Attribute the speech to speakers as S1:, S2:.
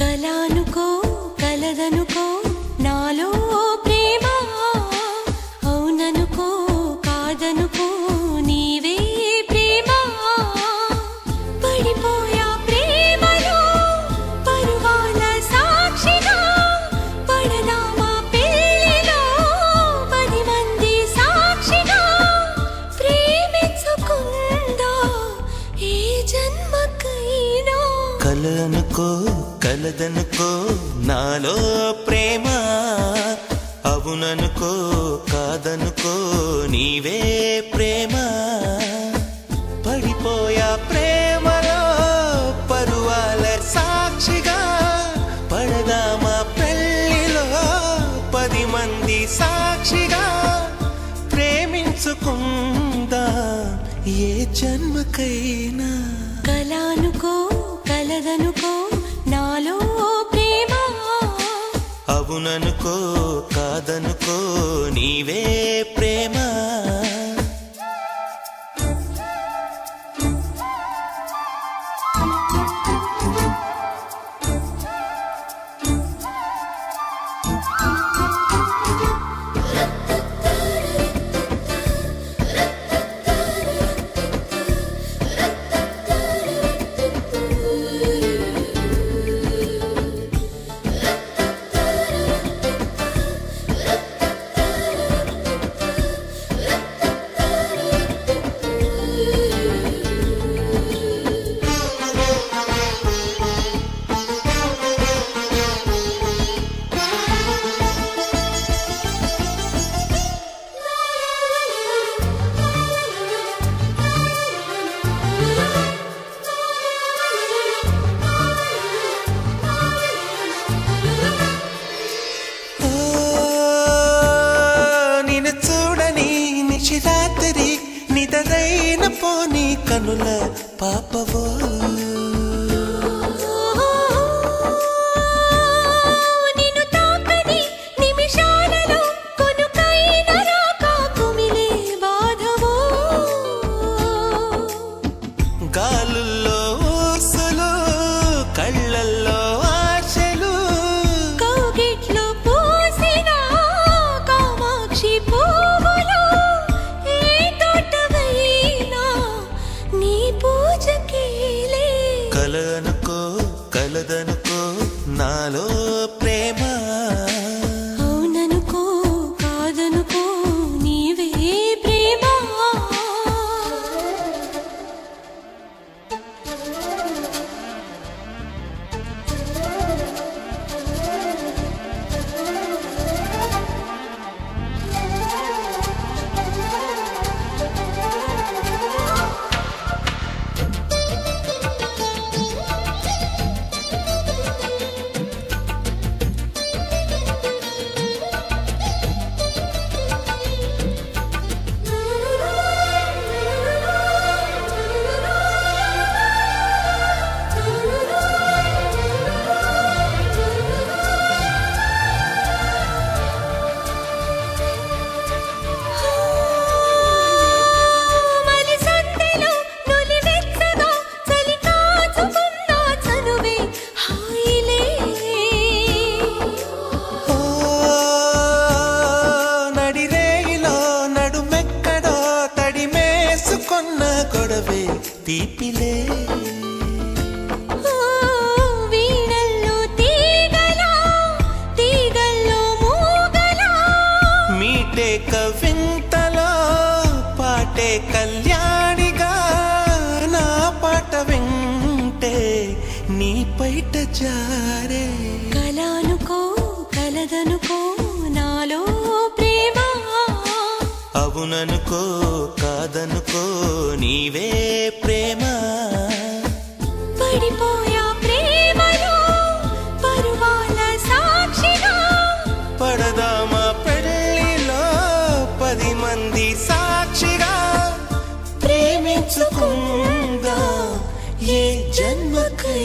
S1: కలానుకో కలదనుకో నాలో ప్రేమ అవుననుకో కాదనుకో నీవే ప్రేమ పడిపోయా ప్రేమలో పరువాల సాక్షిగా పడదామా పెళ్ళిలో 10 మంది సాక్షిగా ప్రేమించుకుందా ఏ జన్మకైనా
S2: కలనుకో కలదనుకో నాలో ప్రేమ అవుననుకో కాదనుకో నీవే ప్రేమ పడిపోయా ప్రేమలో పరువాల సాక్షిగా పడదామా పెళ్ళిలో 10 మంది సాక్షిగా ప్రేమించుకుందా ఏ జన్మకైనా
S1: కలానుకో కలదనుకో నాలో ప్రేమ
S2: అవుననుకో కాదనుకో నీవే ప్రేమ రాత్రి నిదరైన పోనీ కనుల పాపవో
S1: నిన్ను తాకని నిమిషాలలో కొనుకైన రాక కుమిలే బాధవో
S2: గాలుల్లో ఊసులు కళ్ళల్లో ఆశలు
S1: కౌగిట్లో పూసిన కామాక్షి పువ్వులు
S2: కలనుకో కలదనుకో నాలో ప్రేమ
S1: అవుననుకో కాదనుకో నీవే ప్రేమ
S2: తీపిలే
S1: వీణల్లో తీగలా తీగల్లో మూగలా
S2: మీటే కవింతలో పాటే కళ్యాణిగా నా పాట వింటే నీ పైట జారే
S1: కలానుకో కలదనుకో నాలో ప్రేమ
S2: అవుననుకో కాదనుకో నీవే ప్రేమ
S1: పడిపోయా ప్రేమలో పరువాల సాక్షిగా
S2: పడదామా పెళ్ళిలో 10 మంది సాక్షిగా ప్రేమించుకుందా ఏ జన్మకై